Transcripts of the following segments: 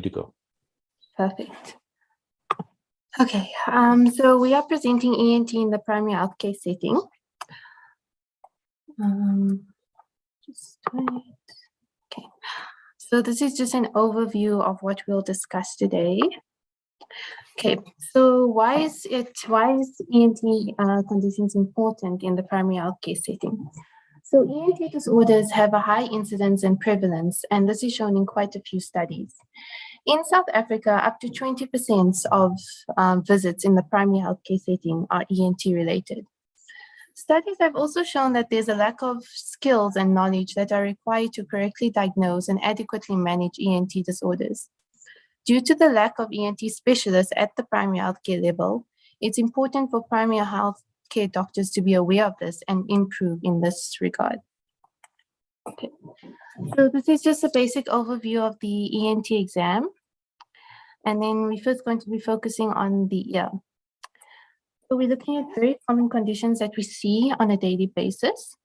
good to go. Perfect. Okay, so we are presenting ENT in the primary healthcare setting. Just wait. Okay, so this is just an overview of what we'll discuss today. Okay, so why is ENT conditions important in the primary healthcare setting? So ENT disorders have a high incidence and prevalence, and this is shown in quite a few studies. In South Africa, up to 20% of visits in the primary healthcare setting are ENT related. Studies have also shown that there's a lack of skills and knowledge that are required to correctly diagnose and adequately manage ENT disorders. Due to the lack of ENT specialists at the primary healthcare level, it's important for primary healthcare doctors to be aware of this and improve in this regard. Okay, so this is just a basic overview of the ENT exam. And then we're first going to be focusing on the ear. So we're looking at very common conditions that we see on a daily basis.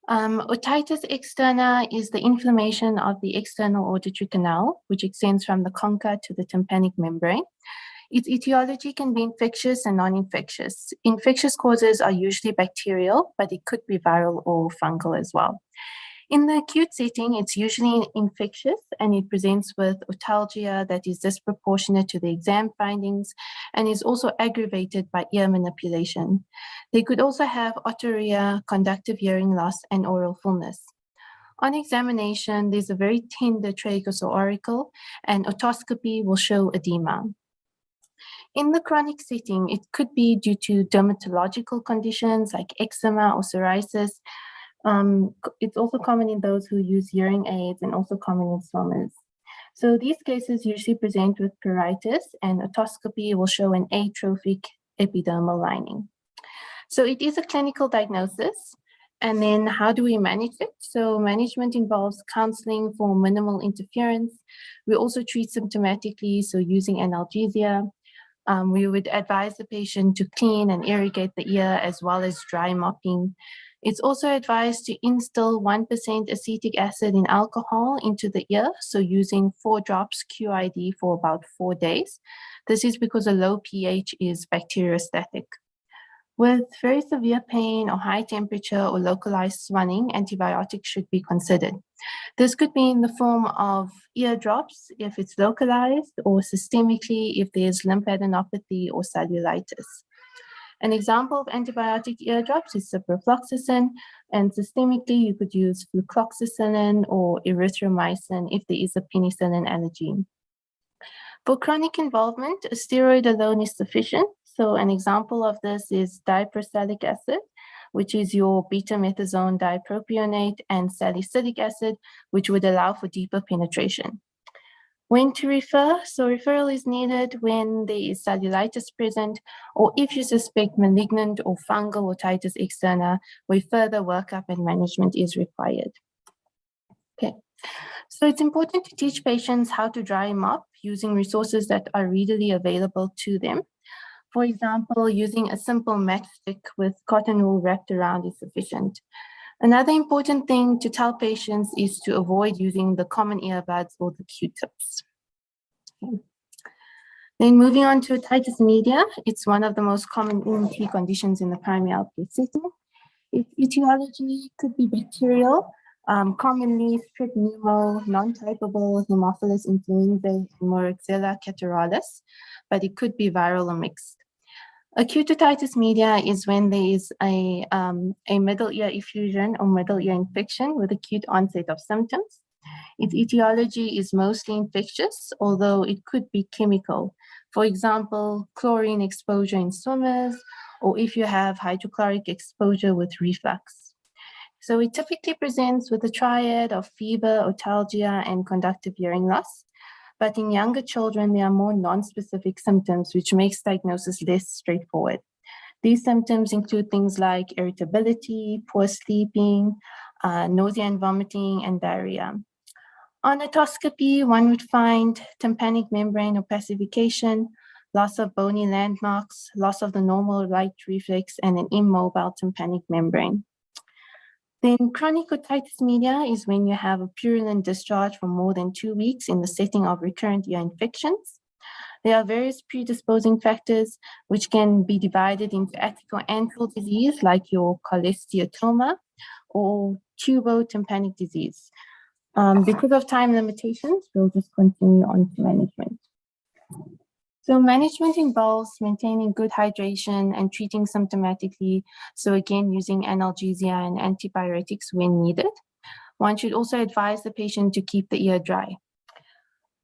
Otitis externa is the inflammation of the external auditory canal, which extends from the concha to the tympanic membrane. Its etiology can be infectious and non-infectious. Infectious causes are usually bacterial, but it could be viral or fungal as well. In the acute setting, it's usually infectious and it presents with otalgia that is disproportionate to the exam findings and is also aggravated by ear manipulation. They could also have otorrhea, conductive hearing loss, and oral fullness. On examination, there's a very tender tracheoauricle and otoscopy will show edema. In the chronic setting, it could be due to dermatological conditions like eczema or psoriasis. It's also common in those who use hearing aids and also common in swimmers. So these cases usually present with pruritus and otoscopy will show an atrophic epidermal lining. So it is a clinical diagnosis. And then how do we manage it? So management involves counseling for minimal interference. We also treat symptomatically, so using analgesia. We would advise the patient to clean and irrigate the ear as well as dry mopping. It's also advised to instill 1% acetic acid in alcohol into the ear, so using 4 drops QID for about 4 days. This is because a low pH is bacteriostatic. With very severe pain or high temperature or localized swelling, antibiotics should be considered. This could be in the form of ear drops if it's localized or systemically if there's lymphadenopathy or cellulitis. An example of antibiotic ear drops is ciprofloxacin, and systemically you could use flucloxacillin or erythromycin if there is a penicillin allergy. For chronic involvement, a steroid alone is sufficient. So an example of this is diprosalic acid, which is your betamethasone dipropionate, and salicylic acid, which would allow for deeper penetration. When to refer? So referral is needed when there is cellulitis present, or if you suspect malignant or fungal otitis externa, where further workup and management is required. Okay, so it's important to teach patients how to dry mop using resources that are readily available to them. For example, using a simple matchstick with cotton wool wrapped around is sufficient. Another important thing to tell patients is to avoid using the common earbuds or the Q-tips. Okay. Then moving on to otitis media, it's one of the most common ENT conditions in the primary healthcare setting. Its etiology could be bacterial, commonly strep pneumo, non-typable Haemophilus influenzae, and Moraxella catarrhalis, but it could be viral or mixed. Acute otitis media is when there is a middle ear effusion or middle ear infection with acute onset of symptoms. Its etiology is mostly infectious, although it could be chemical. For example, chlorine exposure in swimmers, or if you have hydrochloric exposure with reflux. So it typically presents with a triad of fever, otalgia, and conductive hearing loss. But in younger children, there are more non-specific symptoms, which makes diagnosis less straightforward. These symptoms include things like irritability, poor sleeping, nausea and vomiting, and diarrhea. On otoscopy, one would find tympanic membrane opacification, loss of bony landmarks, loss of the normal right reflex, and an immobile tympanic membrane. Then chronic otitis media is when you have a purulent discharge for more than 2 weeks in the setting of recurrent ear infections. There are various predisposing factors which can be divided into attic or antral disease like your cholesteatoma or tubotympanic disease. Because of time limitations, we'll just continue on to management. So management involves maintaining good hydration and treating symptomatically. So again, using analgesia and antipyretics when needed. One should also advise the patient to keep the ear dry.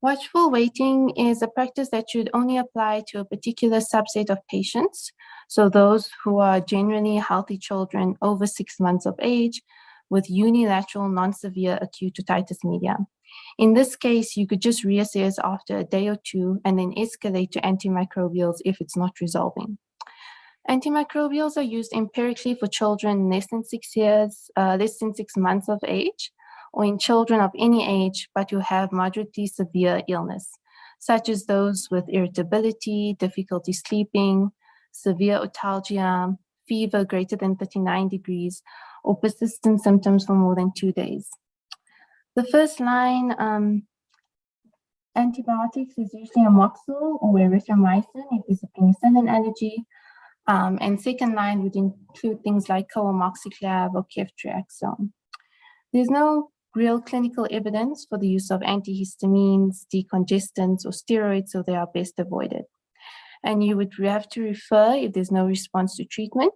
Watchful waiting is a practice that should only apply to a particular subset of patients. So those who are generally healthy children over 6 months of age with unilateral non-severe acute otitis media. In this case, you could just reassess after a day or two and then escalate to antimicrobials if it's not resolving. Antimicrobials are used empirically for children less than 6 months of age, or in children of any age but who have moderately severe illness, such as those with irritability, difficulty sleeping, severe otalgia, fever greater than 39 degrees, or persistent symptoms for more than 2 days. The first line antibiotics is usually amoxil or erythromycin if there's a penicillin allergy. And second line would include things like coamoxiclav or ceftriaxone. There's no real clinical evidence for the use of antihistamines, decongestants, or steroids, so they are best avoided. And you would have to refer if there's no response to treatment,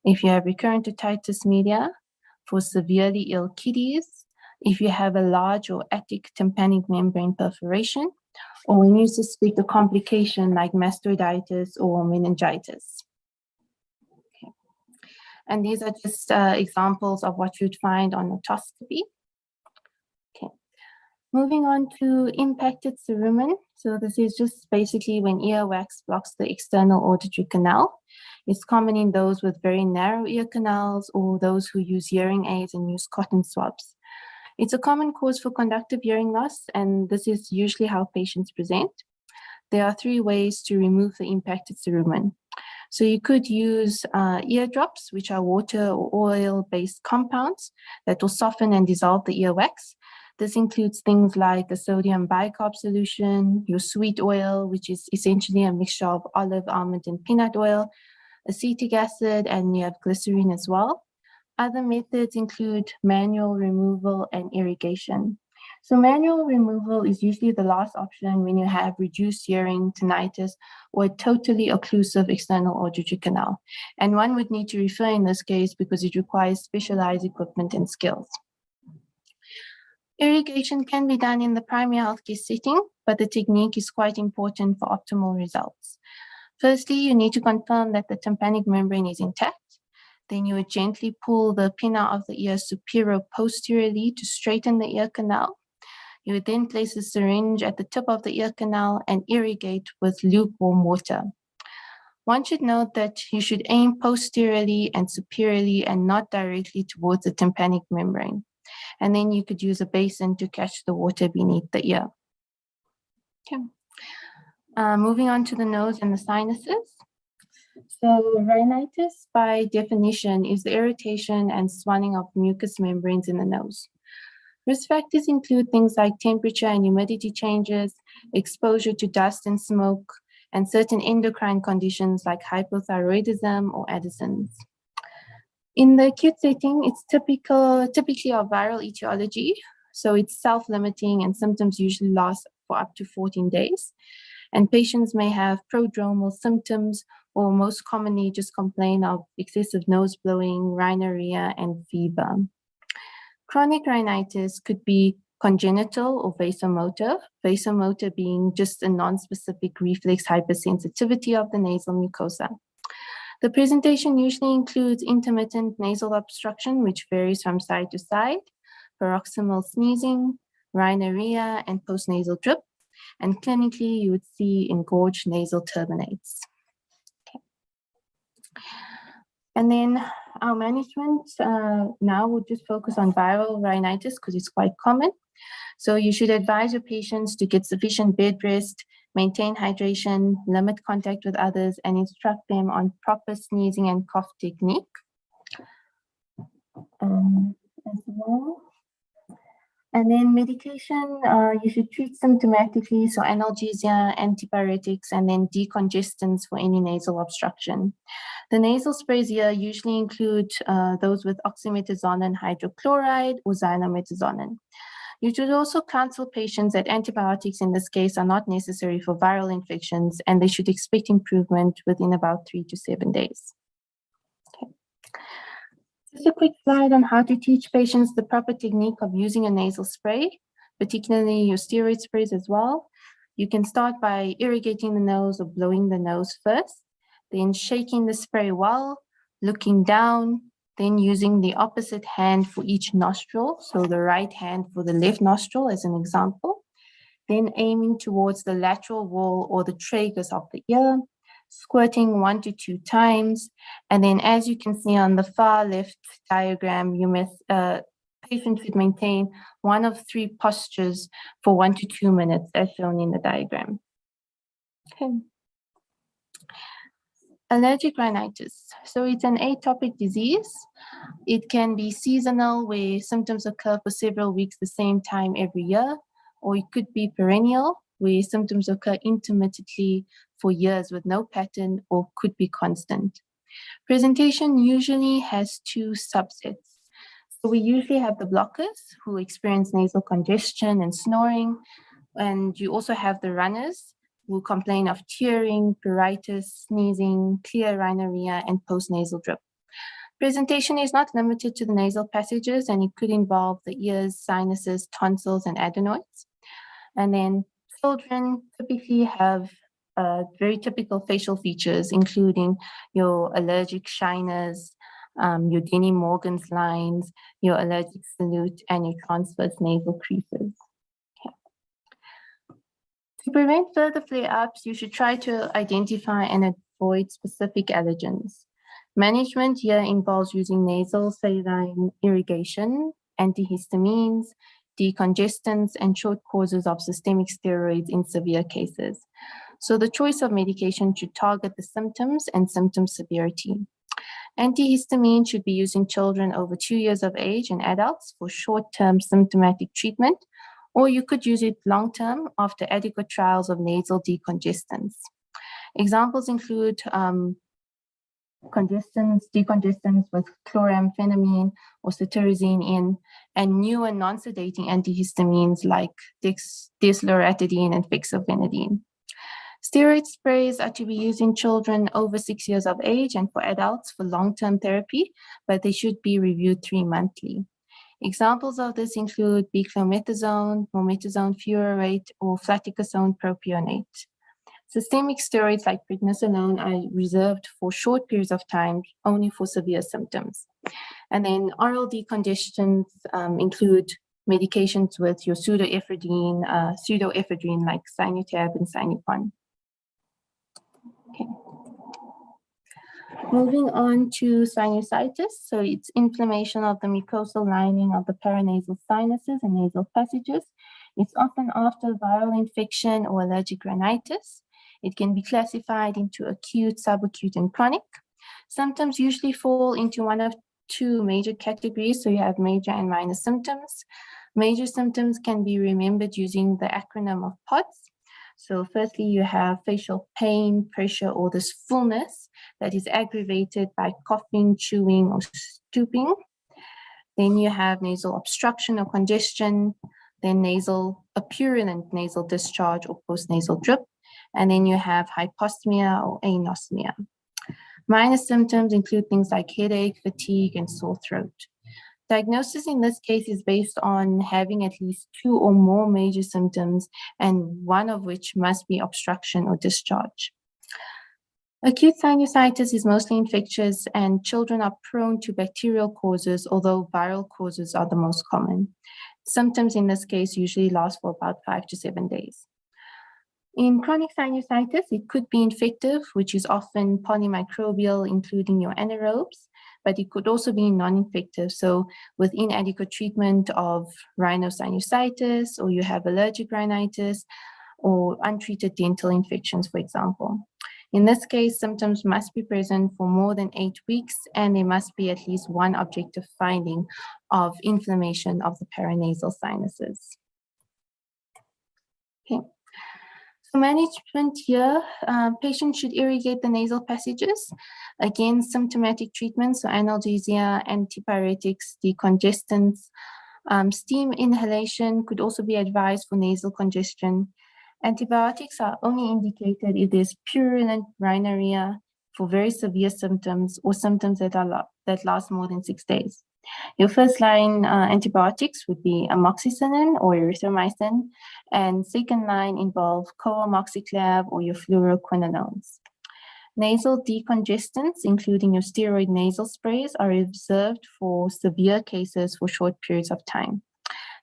if you have recurrent otitis media, for severely ill kiddies, if you have a large or attic tympanic membrane perforation, or when you suspect a complication like mastoiditis or meningitis. Okay. And these are just examples of what you'd find on otoscopy. Okay. Moving on to impacted cerumen. So this is just basically when earwax blocks the external auditory canal. It's common in those with very narrow ear canals or those who use hearing aids and use cotton swabs. It's a common cause for conductive hearing loss, and this is usually how patients present. There are 3 ways to remove the impacted cerumen. So you could use ear drops, which are water or oil-based compounds that will soften and dissolve the earwax. This includes things like a sodium bicarb solution, your sweet oil, which is essentially a mixture of olive, almond, and peanut oil, acetic acid, and you have glycerine as well. Other methods include manual removal and irrigation. So manual removal is usually the last option when you have reduced hearing, tinnitus, or a totally occlusive external auditory canal. And one would need to refer in this case because it requires specialized equipment and skills. Irrigation can be done in the primary healthcare setting, but the technique is quite important for optimal results. Firstly, you need to confirm that the tympanic membrane is intact. Then you would gently pull the pinna of the ear superior-posteriorly to straighten the ear canal. You would then place a syringe at the tip of the ear canal and irrigate with lukewarm water. One should note that you should aim posteriorly and superiorly and not directly towards the tympanic membrane. And then you could use a basin to catch the water beneath the ear. Okay. Moving on to the nose and the sinuses. So rhinitis, by definition, is the irritation and swelling of mucous membranes in the nose. Risk factors include things like temperature and humidity changes, exposure to dust and smoke, and certain endocrine conditions like hypothyroidism or Addison's. In the acute setting, it's typically of viral etiology, so it's self-limiting and symptoms usually last for up to 14 days. And patients may have prodromal symptoms or most commonly just complain of excessive nose blowing, rhinorrhea, and fever. Chronic rhinitis could be congenital or vasomotor, vasomotor being just a non-specific reflex hypersensitivity of the nasal mucosa. The presentation usually includes intermittent nasal obstruction, which varies from side to side, paroxysmal sneezing, rhinorrhea, and postnasal drip. And clinically, you would see engorged nasal turbinates. Okay. And then our management now will just focus on viral rhinitis because it's quite common. So you should advise your patients to get sufficient bed rest, maintain hydration, limit contact with others, and instruct them on proper sneezing and cough technique. as well. And then medication, you should treat symptomatically, so analgesia, antipyretics, and then decongestants for any nasal obstruction. The nasal sprays here usually include those with oxymetazoline hydrochloride or xylometazoline. You should also counsel patients that antibiotics in this case are not necessary for viral infections, and they should expect improvement within about 3 to 7 days. Okay. Just a quick slide on how to teach patients the proper technique of using a nasal spray, particularly your steroid sprays as well. You can start by irrigating the nose or blowing the nose first, then shaking the spray well, looking down, then using the opposite hand for each nostril, so the right hand for the left nostril as an example, then aiming towards the lateral wall or the tragus of the ear, squirting 1 to 2 times, and then as you can see on the far left diagram, patient should maintain one of 3 postures for 1 to 2 minutes as shown in the diagram. Okay. Allergic rhinitis. So it's an atopic disease. It can be seasonal, where symptoms occur for several weeks the same time every year, or it could be perennial, where symptoms occur intermittently for years with no pattern, or could be constant. Presentation usually has 2 subsets. So we usually have the blockers who experience nasal congestion and snoring, and you also have the runners who complain of tearing, pruritus, sneezing, clear rhinorrhea, and postnasal drip. Presentation is not limited to the nasal passages, and it could involve the ears, sinuses, tonsils, and adenoids. And then children typically have very typical facial features, including your allergic shyness, your Denny Morgan's lines, your allergic salute, and your transverse nasal creases. Okay. To prevent further flare-ups, you should try to identify and avoid specific allergens. Management here involves using nasal saline irrigation, antihistamines, decongestants, and short courses of systemic steroids in severe cases. So the choice of medication should target the symptoms and symptom severity. Antihistamine should be used in children over 2 years of age and adults for short-term symptomatic treatment, or you could use it long-term after adequate trials of nasal decongestants. Examples include decongestants with chloramphetamine or cetirizine and newer non-sedating antihistamines like desloratadine and fexofenadine. Steroid sprays are to be used in children over 6 years of age and for adults for long-term therapy, but they should be reviewed 3 monthly. Examples of this include beclomethasone, mometasone furoate, or fluticasone propionate. Systemic steroids like prednisolone are reserved for short periods of time, only for severe symptoms. And then oral decongestants include medications with your pseudoephedrine like Sinutab and Sinupon. Okay. Moving on to sinusitis. So it's inflammation of the mucosal lining of the paranasal sinuses and nasal passages. It's often after viral infection or allergic rhinitis. It can be classified into acute, subacute, and chronic. Symptoms usually fall into one of 2 major categories. So you have major and minor symptoms. Major symptoms can be remembered using the acronym of POTS. So firstly, you have facial pain, pressure, or this fullness that is aggravated by coughing, chewing, or stooping. Then you have nasal obstruction or congestion, then a purulent nasal discharge or postnasal drip, and then you have hyposmia or anosmia. Minor symptoms include things like headache, fatigue, and sore throat. Diagnosis in this case is based on having at least 2 or more major symptoms, and one of which must be obstruction or discharge. Acute sinusitis is mostly infectious, and children are prone to bacterial causes, although viral causes are the most common. Symptoms in this case usually last for about 5 to 7 days. In chronic sinusitis, it could be infective, which is often polymicrobial, including your anaerobes, but it could also be non-infective. So with inadequate treatment of rhinosinusitis, or you have allergic rhinitis, or untreated dental infections, for example. In this case, symptoms must be present for more than 8 weeks, and there must be at least one objective finding of inflammation of the paranasal sinuses. Okay. For management here, patients should irrigate the nasal passages. Again, symptomatic treatments, so analgesia, antipyretics, decongestants. Steam inhalation could also be advised for nasal congestion. Antibiotics are only indicated if there's purulent rhinorrhea for very severe symptoms or symptoms that last more than 6 days. Your first line antibiotics would be amoxicillin or erythromycin, and second line involve coamoxiclav or your fluoroquinolones. Nasal decongestants, including your steroid nasal sprays, are reserved for severe cases for short periods of time.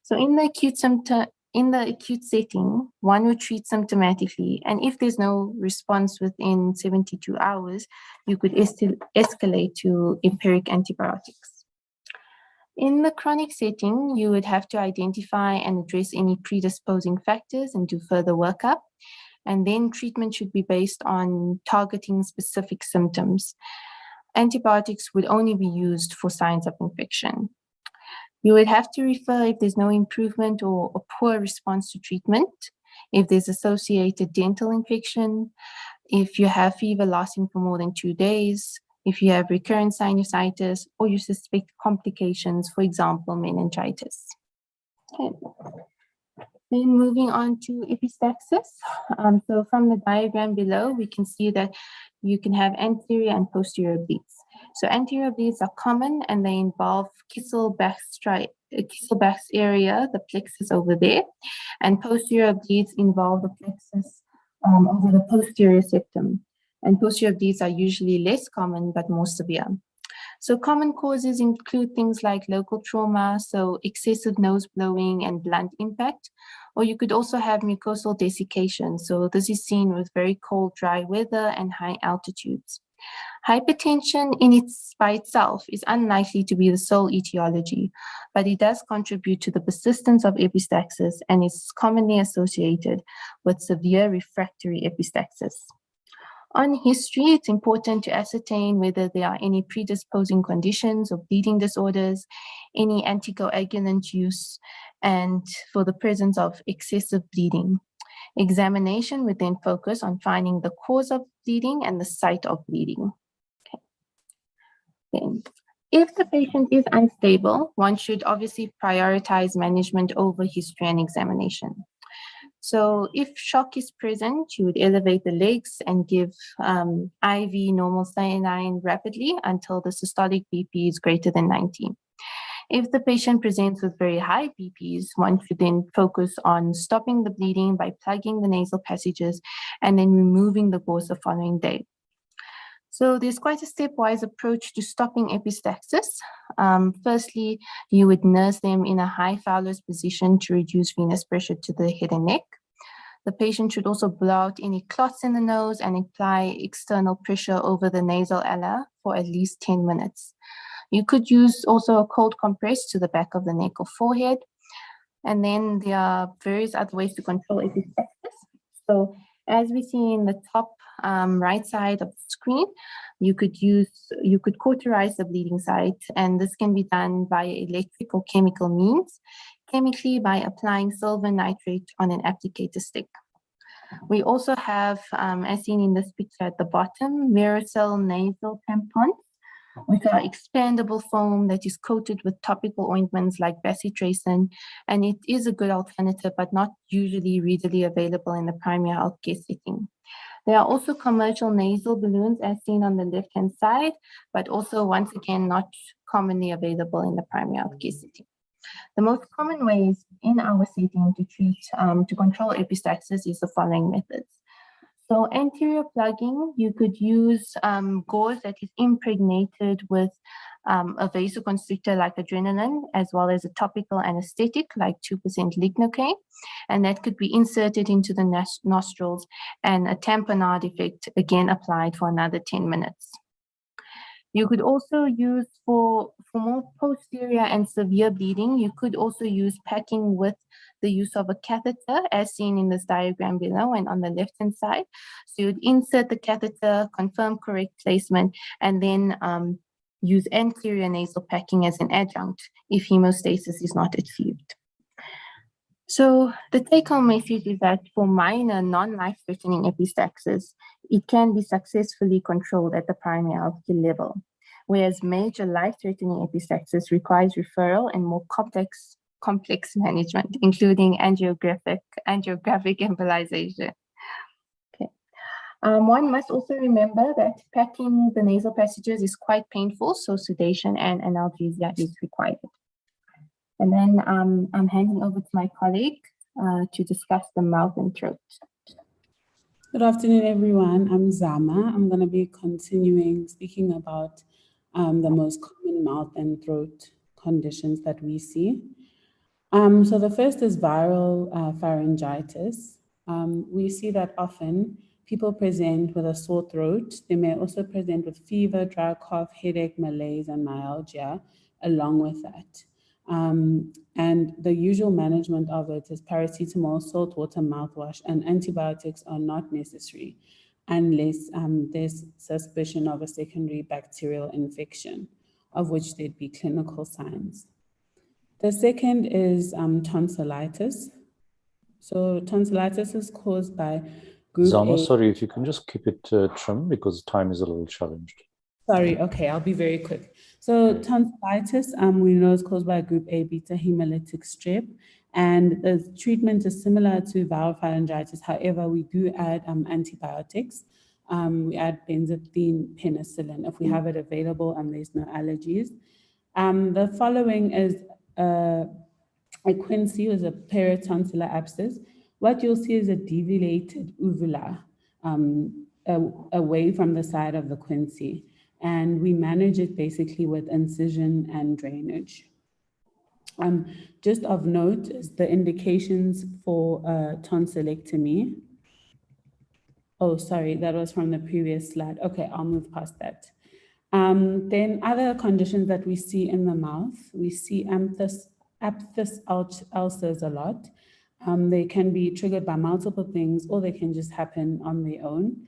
So in the acute setting, one would treat symptomatically, and if there's no response within 72 hours, you could escalate to empiric antibiotics. In the chronic setting, you would have to identify and address any predisposing factors and do further workup. And then treatment should be based on targeting specific symptoms. Antibiotics would only be used for signs of infection. You would have to refer if there's no improvement or a poor response to treatment, if there's associated dental infection, if you have fever lasting for more than 2 days, if you have recurrent sinusitis, or you suspect complications, for example, meningitis. Okay. Then moving on to epistaxis. So from the diagram below, we can see that you can have anterior and posterior bleeds. So anterior bleeds are common and they involve Kisselbach's area, the plexus over there, and posterior bleeds involve the plexus over the posterior septum. And posterior bleeds are usually less common but more severe. So common causes include things like local trauma, so excessive nose blowing and blunt impact, or you could also have mucosal desiccation. So this is seen with very cold, dry weather and high altitudes. Hypertension by itself is unlikely to be the sole etiology, but it does contribute to the persistence of epistaxis and is commonly associated with severe refractory epistaxis. On history, it's important to ascertain whether there are any predisposing conditions or bleeding disorders, any anticoagulant use, and for the presence of excessive bleeding. Examination would then focus on finding the cause of bleeding and the site of bleeding. Okay. Then, if the patient is unstable, one should obviously prioritize management over history and examination. So if shock is present, you would elevate the legs and give IV normal saline rapidly until the systolic BP is greater than 90. If the patient presents with very high BPs, one should then focus on stopping the bleeding by plugging the nasal passages and then removing the gauze the following day. So there's quite a stepwise approach to stopping epistaxis. Firstly, you would nurse them in a high Fowler's position to reduce venous pressure to the head and neck. The patient should also blow out any clots in the nose and apply external pressure over the nasal ala for at least 10 minutes. You could use also a cold compress to the back of the neck or forehead. And then there are various other ways to control epistaxis. So as we see in the top right side of the screen, you could cauterize the bleeding site, and this can be done by electric or chemical means, chemically by applying silver nitrate on an applicator stick. We also have, as seen in this picture at the bottom, Miracell nasal tampons, which are expandable foam that is coated with topical ointments like bacitracin, and it is a good alternative, but not usually readily available in the primary healthcare setting. There are also commercial nasal balloons as seen on the left-hand side, but also once again, not commonly available in the primary healthcare setting. The most common ways in our setting to control epistaxis is the following methods. So anterior plugging, you could use gauze that is impregnated with a vasoconstrictor like adrenaline, as well as a topical anesthetic like 2% lignocaine, and that could be inserted into the nostrils and a tamponade effect again applied for another 10 minutes. You could also use for more posterior and severe bleeding, you could also use packing with the use of a catheter as seen in this diagram below and on the left-hand side. So you'd insert the catheter, confirm correct placement, and then use anterior nasal packing as an adjunct if hemostasis is not achieved. So the take-home message is that for minor non-life-threatening epistaxis, it can be successfully controlled at the primary healthcare level, whereas major life-threatening epistaxis requires referral and more complex management, including angiographic embolization. Okay. One must also remember that packing the nasal passages is quite painful, so sedation and analgesia is required. And then I'm handing over to my colleague to discuss the mouth and throat. Good afternoon, everyone. I'm Zama. I'm going to be continuing speaking about the most common mouth and throat conditions that we see. So the first is viral pharyngitis. We see that often people present with a sore throat. They may also present with fever, dry cough, headache, malaise, and myalgia along with that. And the usual management of it is paracetamol, salt water mouthwash, and antibiotics are not necessary unless there's suspicion of a secondary bacterial infection, of which there'd be clinical signs. The second is tonsillitis. So tonsillitis is caused by group Zama, A. sorry, if you can just keep it trim because time is a little challenged. Sorry, okay, I'll be very quick. So tonsillitis, we know is caused by group A beta hemolytic strep, and the treatment is similar to viral pharyngitis. However, we do add antibiotics. We add benzathine, penicillin if we have it available and there's no allergies. The following is a quinsy, is a peritonsillar abscess. What you'll see is a deviated uvula away from the side of the quinsy. And we manage it basically with incision and drainage. Just of note is the indications for tonsillectomy. Oh, sorry, that was from the previous slide. Okay, I'll move past that. Then other conditions that we see in the mouth, we see aphthous ulcers a lot. They can be triggered by multiple things, or they can just happen on their own.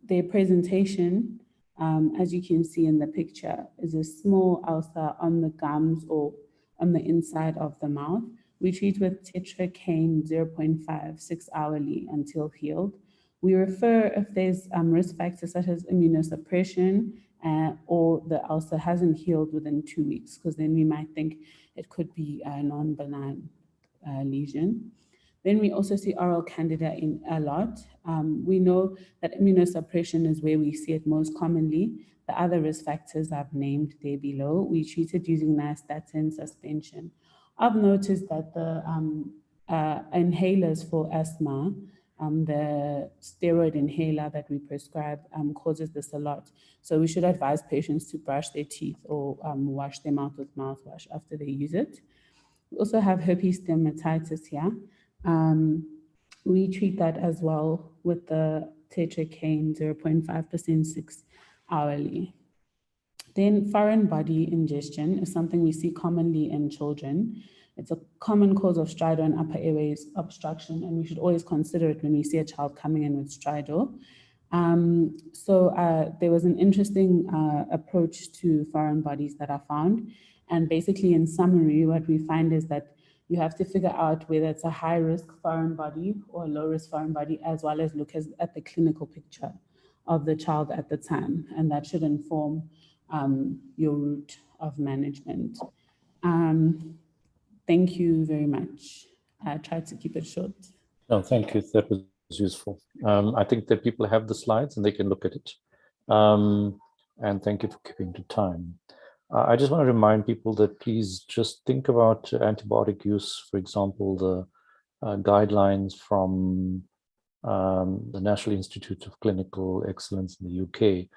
Their presentation, as you can see in the picture, is a small ulcer on the gums or on the inside of the mouth. We treat with tetracaine 0.5 6 hourly until healed. We refer if there's risk factors such as immunosuppression or the ulcer hasn't healed within 2 weeks, because then we might think it could be a non-benign lesion. Then we also see oral candida in a lot. We know that immunosuppression is where we see it most commonly. The other risk factors I've named there below. We treat it using nystatin suspension. I've noticed that the inhalers for asthma, the steroid inhaler that we prescribe causes this a lot. So we should advise patients to brush their teeth or wash their mouth with mouthwash after they use it. We also have herpes dermatitis here. We treat that as well with the tetracaine 0.5% 6 hourly. Then foreign body ingestion is something we see commonly in children. It's a common cause of stridor and upper airways obstruction, and we should always consider it when we see a child coming in with stridor. There was an interesting approach to foreign bodies that I found. And basically, in summary, what we find is that you have to figure out whether it's a high-risk foreign body or a low-risk foreign body, as well as look at the clinical picture of the child at the time. And that should inform your route of management. Thank you very much. I tried to keep it short. No, thank you. That was useful. I think that people have the slides and they can look at it. And thank you for keeping the time. I just want to remind people that please just think about antibiotic use. For example, the guidelines from the National Institute of Clinical Excellence in the UK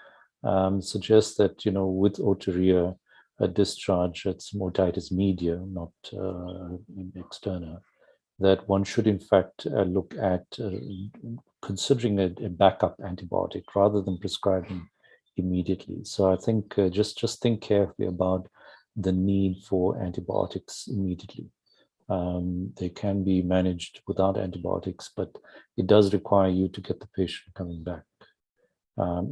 suggest that, with otorrhea, a discharge, it's otitis media, not externa, that one should in fact look at considering a backup antibiotic rather than prescribing immediately. So I think just think carefully about the need for antibiotics immediately. They can be managed without antibiotics, but it does require you to get the patient coming back,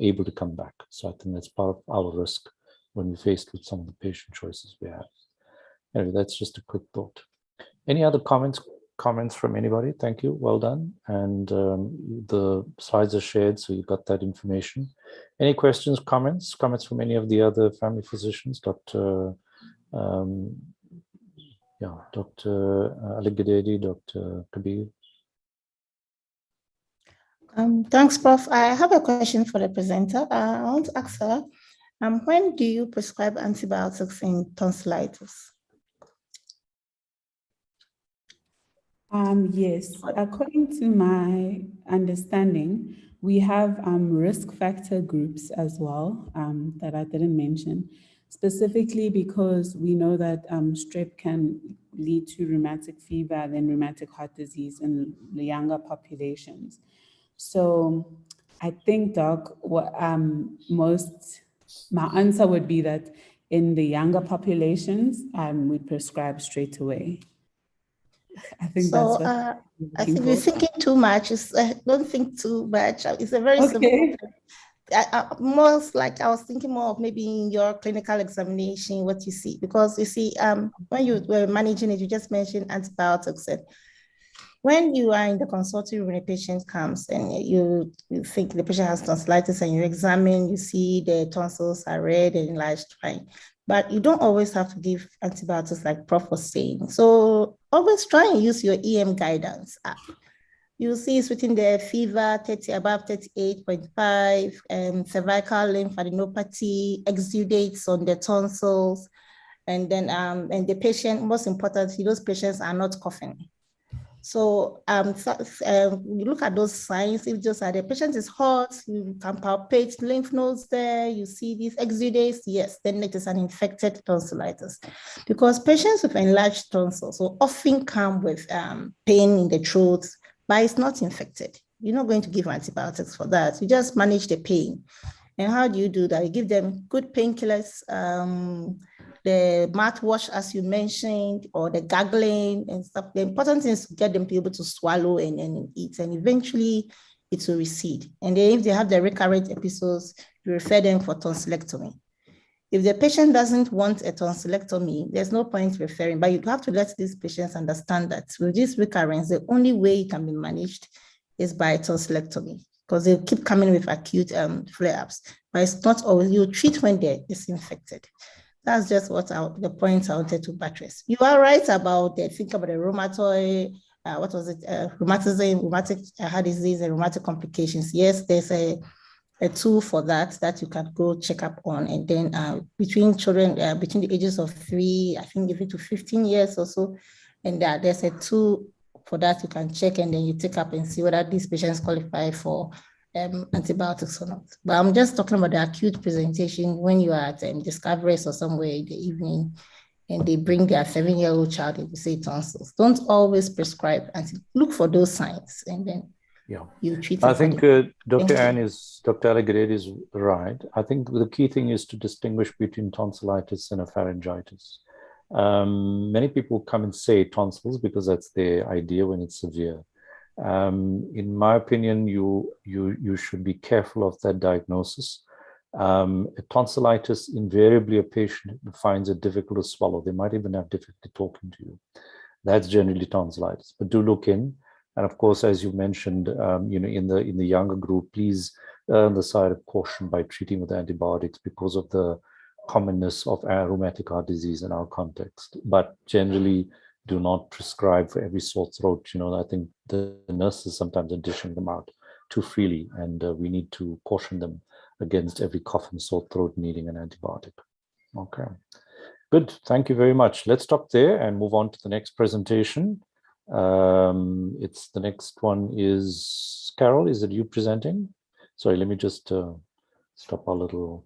able to come back. So I think that's part of our risk when we're faced with some of the patient choices we have. Anyway, that's just a quick thought. Any other comments from anybody? Thank you. Well done. And the slides are shared, so you got that information. Any questions, comments from any of the other family physicians? Dr. Dr. Allergic, Dr. Kabir. Thanks, Prof. I have a question for the presenter. I want to ask her, when do you prescribe antibiotics in tonsillitis? Yes, according to my understanding, we have risk factor groups as well that I didn't mention, specifically because we know that strep can lead to rheumatic fever and rheumatic heart disease in the younger populations. So I think, Doc, my answer would be that in the younger populations, we prescribe straight away. I think So that's what I think you're thinking too much. Don't think too much. It's a very simple. Most like I was thinking more of maybe in your clinical examination, what you see, because you see, when you were managing it, you just mentioned antibiotics. And when you are in the consulting room, when a patient comes and you think the patient has tonsillitis and you examine, you see the tonsils are red and enlarged, fine. But you don't always have to give antibiotics like Prof was saying. So always try and use your EM guidance app. You'll see it's written there, fever 30 above 38.5, cervical lymphadenopathy, exudates on the tonsils. And then and the patient, most importantly, those patients are not coughing. So you look at those signs. If just the patient is hot, you can palpate lymph nodes there, you see these exudates, yes, then it is an infected tonsillitis. Because patients with enlarged tonsils will often come with pain in the throat, but it's not infected. You're not going to give antibiotics for that. You just manage the pain. And how do you do that? You give them good painkillers, the mouthwash, as you mentioned, or the gargling and stuff. The important thing is to get them to be able to swallow and eat, and eventually it will recede. And then if they have the recurrent episodes, you refer them for tonsillectomy. If the patient doesn't want a tonsillectomy, there's no point referring, but you have to let these patients understand that with this recurrence, the only way it can be managed is by tonsillectomy, because they keep coming with acute flare-ups. But it's not always, you treat when they're disinfected. That's just the point I wanted to buttress. You are right about think about the rheumatoid, rheumatism, rheumatic heart disease, and rheumatic complications. Yes, there's a tool for that you can go check up on. And then between children, between the ages of 3, I think even to 15 years or so, and there's a tool for that you can check, and then you take up and see whether these patients qualify for antibiotics or not. But I'm just talking about the acute presentation when you are at Discoveries or somewhere in the evening, and they bring their 7-year-old child and you say tonsils. Don't always prescribe, and look for those signs, and then you treat. I think Dr. Allergic is right. I think the key thing is to distinguish between tonsillitis and a pharyngitis. Many people come and say tonsils because that's their idea when it's severe. In my opinion, you should be careful of that diagnosis. Tonsillitis, invariably a patient finds it difficult to swallow. They might even have difficulty talking to you. That's generally tonsillitis, but do look in. And of course, as you mentioned, in the younger group, please err on the side of caution by treating with antibiotics because of the commonness of rheumatic heart disease in our context. But generally, do not prescribe for every sore throat. I think the nurses sometimes are dishing them out too freely, and we need to caution them against every cough and sore throat needing an antibiotic. Okay, good. Thank you very much. Let's stop there and move on to the next presentation. The next one is Carol. Is it you presenting? Sorry, let me just stop our little